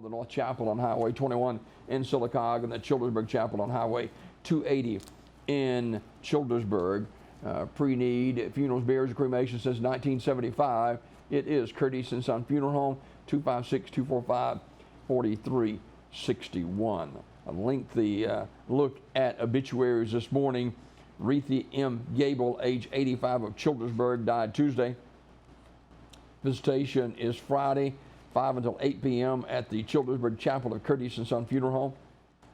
The North Chapel on Highway 21 in Sylacauga, and the Childersburg Chapel on Highway 280 in Childersburg. Pre-need funerals, burials, and cremation since 1975. It is Curtis and Son Funeral Home, 256-245-4361. A lengthy look at obituaries this morning. Rethy M. Gable, age 85, of Childersburg, died Tuesday. Visitation is Friday, 5 until 8 p.m. at the Childersburg Chapel of Curtis and Son Funeral Home.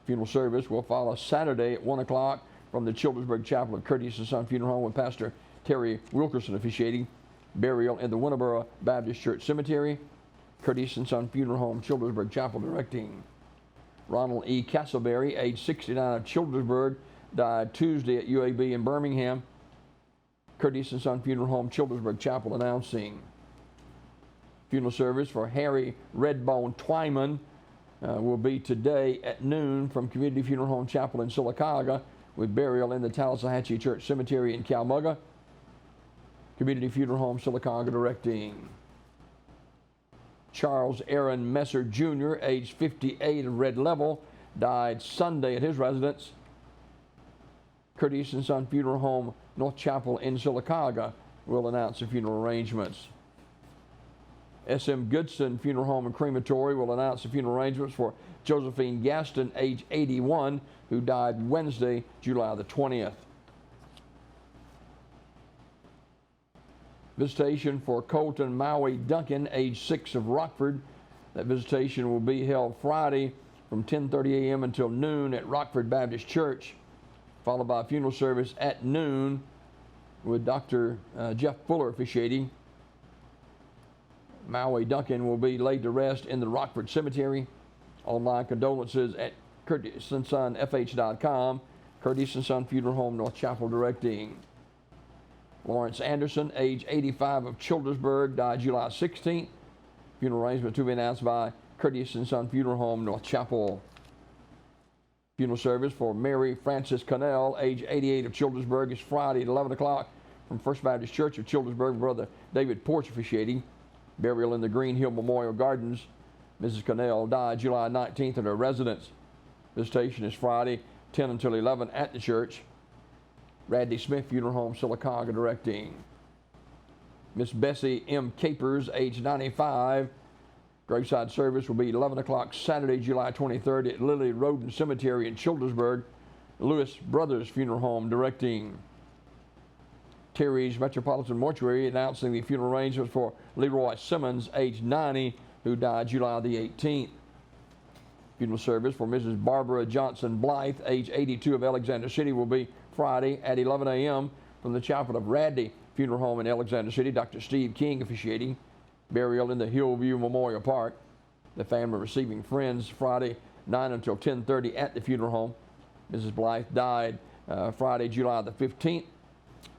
Funeral service will follow Saturday at 1 o'clock from the Childersburg Chapel of Curtis and Son Funeral Home with Pastor Terry Wilkerson officiating. Burial in the Winterboro Baptist Church Cemetery. Curtis and Son Funeral Home, Childersburg Chapel directing. Ronald E. Castleberry, age 69, of Childersburg, died Tuesday at UAB in Birmingham. Curtis and Son Funeral Home, Childersburg Chapel announcing. Funeral service for Harry Redbone Twyman will be today at noon from Community Funeral Home Chapel in Sylacauga with burial in the Tallahatchie Church Cemetery in Calmugga. Community Funeral Home Sylacauga directing. Charles Aaron Messer Jr., age 58, of Red Level, died Sunday at his residence. Curtis and Son Funeral Home North Chapel in Sylacauga will announce the funeral arrangements. S.M. Goodson Funeral Home and Crematory will announce the funeral arrangements for Josephine Gaston, age 81, who died Wednesday, July the 20th. Visitation for Colton Maui Duncan, age 6, of Rockford. That visitation will be held Friday from 10:30 a.m. until noon at Rockford Baptist Church, followed by a funeral service at noon with Dr. Jeff Fuller officiating. Maui Duncan will be laid to rest in the Rockford Cemetery. Online condolences at curtisondsonfh.com. Curtis and Son Funeral Home North Chapel directing. Lawrence Anderson, age 85, of Childersburg, died July 16th. Funeral arrangements to be announced by Curtis and Son Funeral Home North Chapel. Funeral service for Mary Frances Cannell, age 88, of Childersburg, is Friday at 11 o'clock from First Baptist Church of Childersburg. Brother David Porch officiating. Burial in the Green Hill Memorial Gardens. Mrs. Cannell died July 19th at her residence. Visitation is Friday, 10 until 11 at the church. Radley Smith Funeral Home, Sylacauga directing. Miss Bessie M. Capers, age 95. Graveside service will be 11 o'clock Saturday, July 23rd at Lily Roden Cemetery in Childersburg. Lewis Brothers Funeral Home directing. Terry's Metropolitan Mortuary announcing the funeral arrangements for Leroy Simmons, age 90, who died July the 18th. Funeral service for Mrs. Barbara Johnson Blyth, age 82, of Alexander City, will be Friday at 11 a.m. from the Chapel of Radley Funeral Home in Alexander City. Dr. Steve King officiating. Burial in the Hillview Memorial Park. The family receiving friends Friday 9 until 10:30 at the funeral home. Mrs. Blythe died Friday, July the 15th.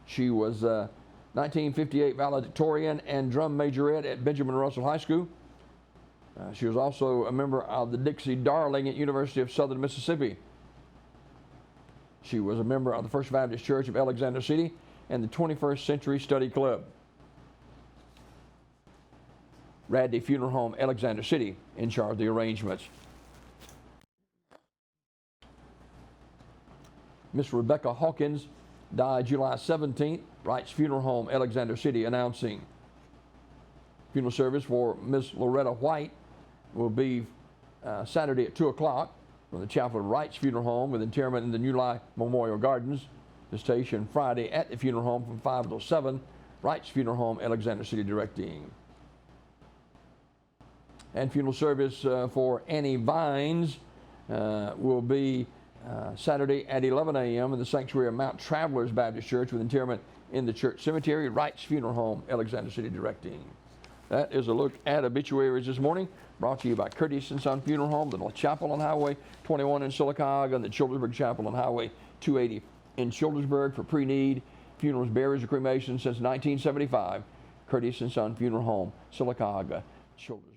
She was 1958 valedictorian and drum majorette at Benjamin Russell High School. She was also a member of the Dixie Darling at University of Southern Mississippi. She was a member of the First Baptist Church of Alexander City and the 21st Century Study Club. Radley Funeral Home, Alexander City, in charge of the arrangements. Miss Rebecca Hawkins died July 17th. Wright's Funeral Home, Alexander City, announcing. Funeral service for Miss Loretta White will be Saturday at 2 o'clock from the Chapel of Wright's Funeral Home with interment in the New Life Memorial Gardens. The station Friday at the funeral home from 5 until 7. Wright's Funeral Home, Alexander City, directing. And funeral service for Annie Vines will be Saturday at 11 a.m. in the sanctuary of Mount Travelers Baptist Church with interment in the church cemetery. Wright's Funeral Home, Alexander City, directing. That is a look at obituaries this morning, brought to you by Curtis and Son Funeral Home, the North Chapel on Highway 21 in Sylacauga, and the Childersburg Chapel on Highway 280 in Childersburg. For pre-need funerals, burials, and cremations since 1975, Curtis and Son Funeral Home, Sylacauga, Childersburg.